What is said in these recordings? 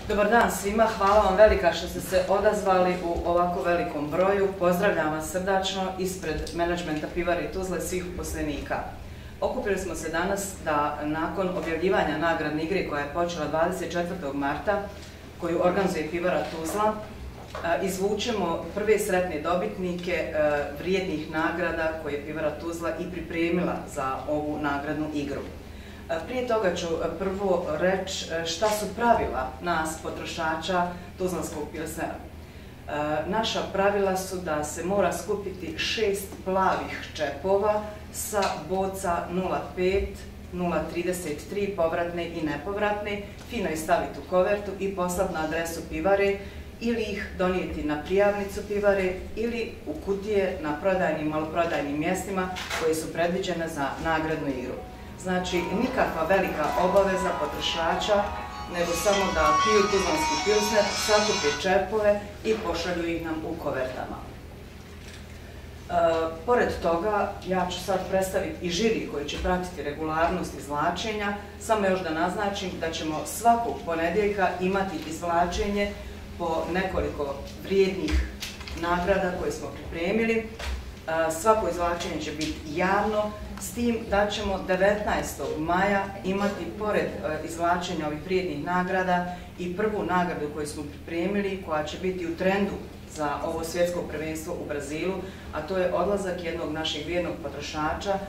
Dobar dan svima, hvala vam velika što ste se odazvali u ovako velikom broju. Pozdravljam vas srdačno ispred menadžmenta Pivare Tuzla i svih uposlenika. Okupili smo se danas da nakon objavljivanja nagradne igre koja je počela 24. marta, koju organizuje Pivara Tuzla, izvučemo prve sretne dobitnike vrijednih nagrada koje je Pivara Tuzla i pripremila za ovu nagradnu igru. Prije toga ću prvo reći šta su pravila nas potrošača tuzlanskog pilsnera. Naša pravila su da se mora skupiti 6 plavih čepova sa boca 0,5, 0,33 povratne i nepovratne, fino ih staviti u kovertu i poslati na adresu Pivare ili ih donijeti na prijavnicu Pivare ili u kutije na prodajnim i maloprodajnim mjestima koje su predviđene za nagradnu igru. Znači, nikakva velika obaveza potrošača, nego samo da piju tuzlanski pilsner, sakupe čepove i pošalju ih nam u kovertama. Pored toga, ja ću sad predstaviti i žiri koji će pratiti regularnost izvlačenja, samo još da naznačim da ćemo svakog ponedjeljka imati izvlačenje po nekoliko vrijednih nagrada koje smo pripremili. Svako izvlačenje će biti javno, s tim da ćemo 19. maja imati, pored izvlačenja ovih vrijednih nagrada, i prvu nagradu koju smo pripremili, koja će biti u trendu za ovo svjetsko prvenstvo u Brazilu, a to je odlazak jednog našeg vjernog potrošača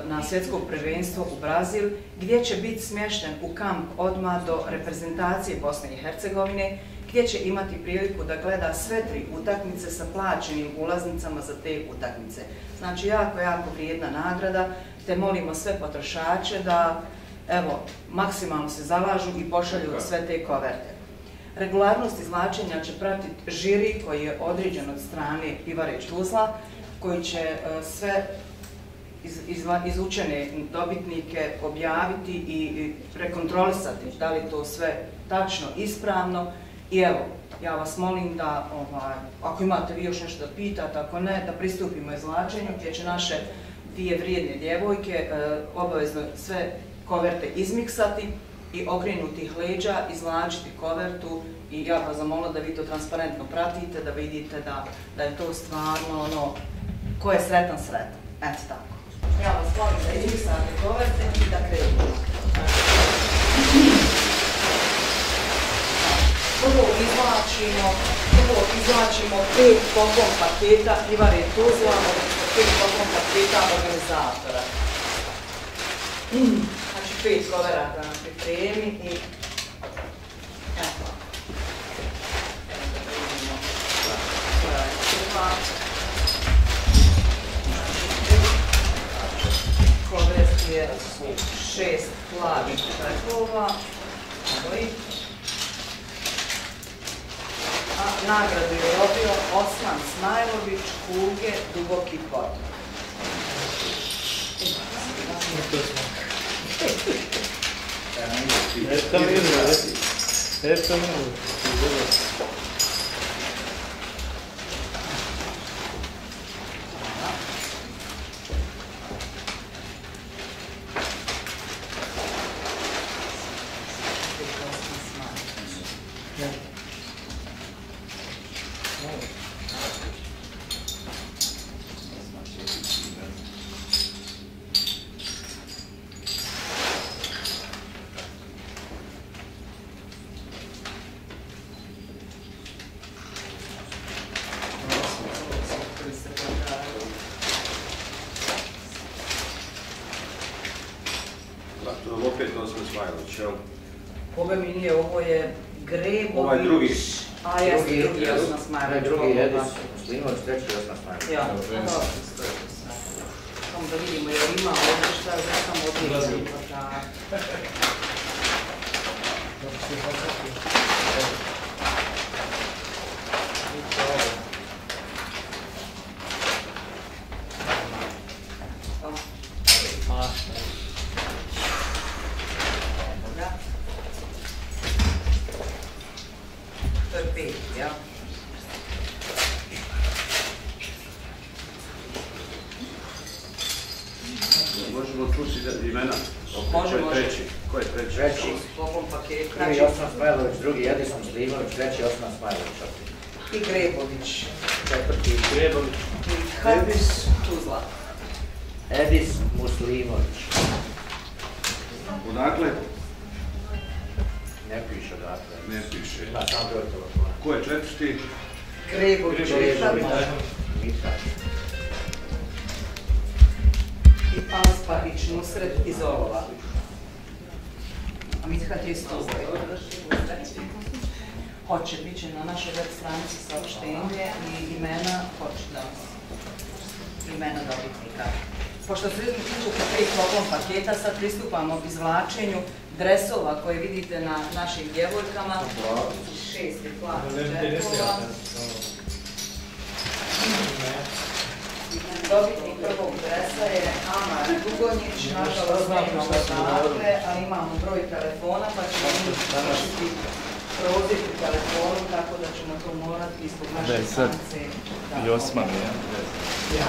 na svjetsko prvenstvo u Brazil, gdje će biti smješten u kamp odmah do reprezentacije Bosne i Hercegovine, gdje će imati priliku da gleda sve 3 utakmice sa plaćenim ulaznicama za te utakmice. Znači, jako vrijedna nagrada, te molimo sve potrošače da, evo, maksimalno se zalažu i pošalju sve te koverte. Regularnost izvlačenja će pratiti žiri koji je određen od strane Pivare Tuzla, koji će sve izvučene dobitnike objaviti i prekontrolisati da li to sve tačno, ispravno. I evo, ja vas molim da, ako imate vi još nešto da pitate, ako ne, da pristupimo izvlačenju, gdje će naše 2 vrijedne djevojke obavezno sve koverte izmiksati i okrenutih leđa izvlačiti kovertu, i ja vas zamolila da vi to transparentno pratite, da vidite da je to stvarno ono, ko je sretan, sretan. Eto tako. Ja vas molim da izmiksate koverte i da krenemo. Prvo izvlačimo 5 poklon paketa Pivare Tuzla, odnosno 5 poklon paketa organizatora. Znači 5 koverata nam pripremi i eto. Konverzije su 6 plavih čepova. Nagradu je dobio Osman Smajlović, Kuge, Duboki Pod. Opet Osman Smajlović, jel? Ove mi nije, ovo je Grebović. Ovaj drugi. A jeste, drugi Osman Smajlović. Drugi Edis, Muslimović, treći Osman Smajlović. Ja, samo da vidimo jer ima ovdje šta, da sam odličan. To je 5, ja? Možemo slušati imena? Može. Ko je treći? Treći. Skopom paketu. Prvi Osman Smajlović, drugi Edis Muslimović, treći Osman Smajlović. I Grebović. Četvrti Grebović. I Hadis Tuzla. Edis Muslimović. Odakle? Ne piše odakle. Ne piše. Ima sam broj telefona. Ko je četvrti? Grebović. Mitar. I Alsparić Nusret iz Olova. A Mithat je iz Tuzle. Hoće, bit će na našoj web stranici saopštenje i imena, hoće da imena dobitnika. Pošto se tičete 5 poklon paketa, sad pristupamo izvlačenju dresova koje vidite na našim djevojkama. 6 plavih džepova. Dobitnik prvog dresa je Amar Dugonjić, nažalost nemamo odakle, ali imamo broj telefona pa ćemo vršiti proziv u telefonu, tako da ćemo to morati ispod naše stranice. I Osman, ja.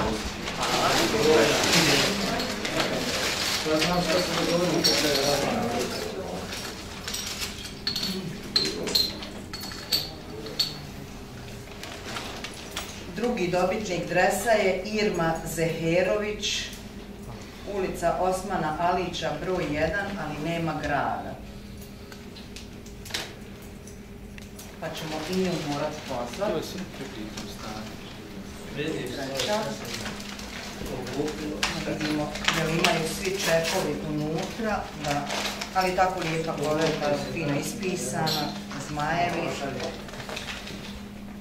Drugi dobitnik dresa je Irma Zeherović, ulica Osmana Alića, broj 1, ali nema grada. Pa ćemo i nju morati pozvati. Treća. Vidimo da imaju svi čekovi unutra, ali tako lijepa povelka, fino ispisana, zmajevi.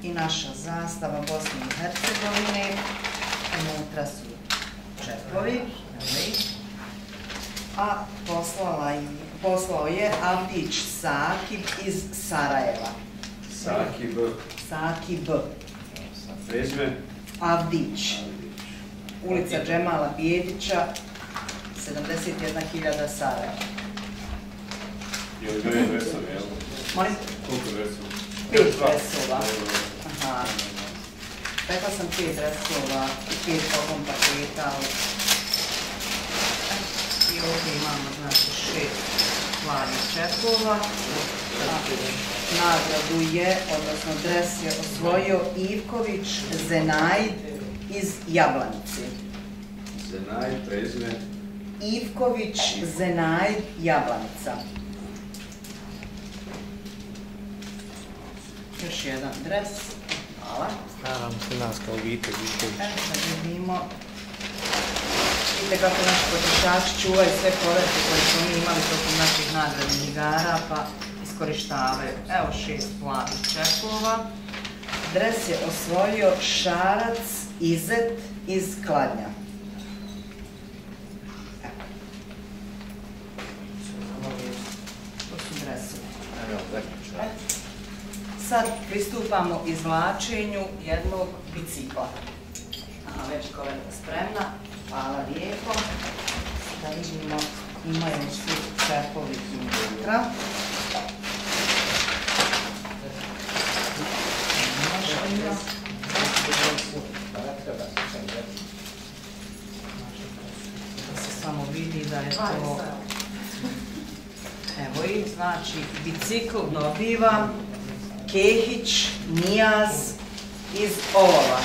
I naša zastava Bosne i Hercegovine, unutra su čepovi, a poslao je Avdić Sakib iz Sarajeva. Sakib. Prezime? Avdić. Ulica Džemala Bijedića, 71.000 Sarajeva. I od mene dresove, jel? Molim? Koliko dresova? 5 dresova. Aha. Rekla sam 5 dresova i 5 poklon paketa. I ovdje imamo, znači, 6 plavih čepova. Nagradu je, odnosno dres je osvojio Ivković Zenajd iz Jablanice. Zenajd, prezime? Ivković Zenajd, Jablanica. Još jedan dres. Hvala. Stara muslimanska obitelj. Sad vidimo. Vidite kako naši potrošači čuvaju sve povrte koje smo mi imali tokom naših nagradnih igara, pa iskorištavaju. Evo 6 plavih čepova. Dres je osvojio Šarac Izet iz Kladnja. To su dresovi. Sad pristupamo izvlačenju jednog bicikla. Aha, već kolega spremna. Hvala lijepo. Da vidimo, imaju svi čepovi unutra. Da se samo vidi da je to... Evo i znači bicikl dobiva Kehić Nijaz iz Olova.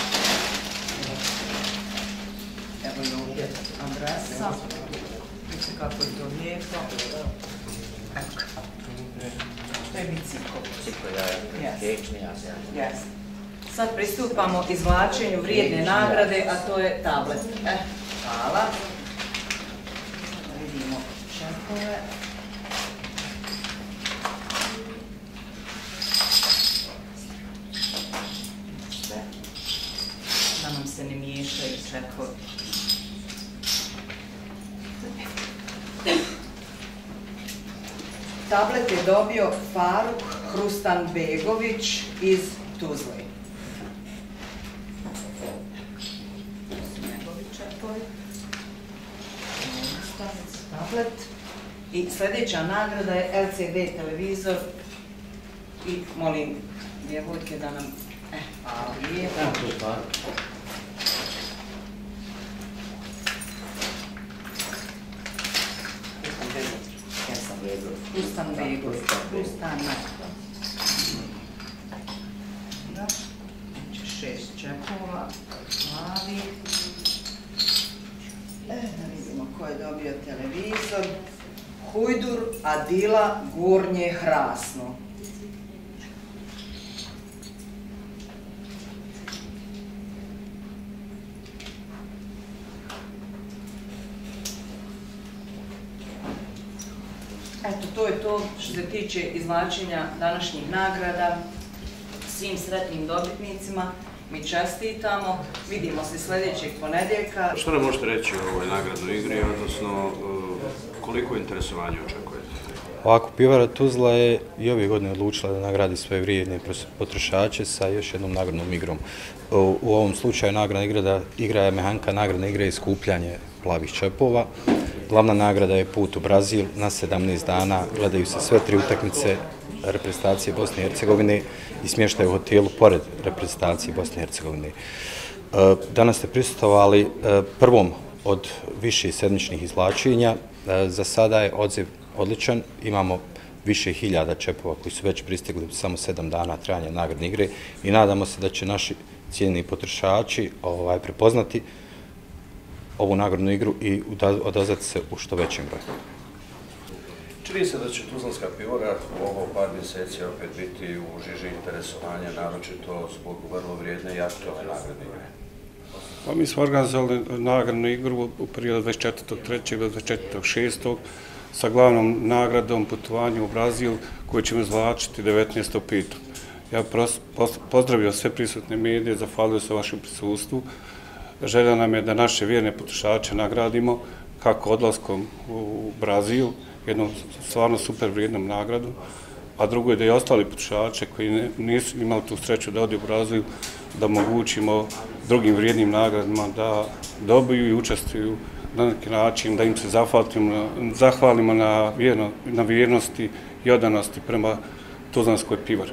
Evo i ovdje adresa. Vidite kako je to lijepo. To je bicikl. Kehić Nijaz. Jeste. Sad pristupamo izvlačenju vrijedne nagrade, a to je tablet. Hvala. Vidimo čepove. Da nam se ne miješaju čepovi. Tablet je dobio Faruk Hrustanbegović iz Tuzle. Tablet. I sljedeća nagrada je LCD televizor i molim djevojke da nam... Hvala lijepo. Kustanbegov. Znači 6 čepova, plavi. Da vidimo ko je dobio televizor. Hujdur Adila Gornje Hrasno. Eto, to je to što se tiče izvlačenja današnjih nagrada. Svim sretnim dobitnicima mi čestitamo. Vidimo se sljedećeg ponedjeljka. Što nam možete reći o ovoj nagradnoj igri, odnosno koliko interesovanja očekujete? Ovako, Pivara Tuzla je i ove godine odlučila da nagradi svoje vrijedne potrošače sa još jednom nagradnom igrom. U ovom slučaju nagradna igra je mehanika nagradne igre i skupljanje plavih čepova. Glavna nagrada je put u Brazil na 17 dana. Gledaju se sve 3 utakmice reprezentacije Bosne i Hercegovine i smještaju u hotelu pored reprezentacije Bosne i Hercegovine. Danas ste prisustvovali prvom od više sedmičnih izvlačenja. Za sada je odziv odličan. Imamo više hiljada čepova koji su već pristigli u samo 7 dana trajanja nagradne igre i nadamo se da će naši cijenjeni potrošači prepoznati ovu nagradnu igru i odazvati se u što većem broju. Čini se da će Tuzlanska pivara u ovo par mjeseci opet biti u žiži interesovanja, naročito zbog vrlo vrijedne i aktualne nagradne igre. Pa mi smo organizovali nagradnu igru u periodu 24.3. do 24.6. sa glavnom nagradom putovanja u Brazil koju ćemo izvlačiti 19.5. Ja pozdravio sve prisutne medije, zahvalio se vašem prisustvu. Želja nam je da naše vjerne potrošače nagradimo kako odlaskom u Brazil, jednom stvarno super vrijednom nagradu, a drugo je da i ostali potrošače koji nisu imali tu sreću da ode u Brazil, da omogućimo drugim vrijednim nagradima da dobiju i učestvuju na neki način, da im se zahvalimo na vjernosti i odanosti prema Tuzlanskoj pivari.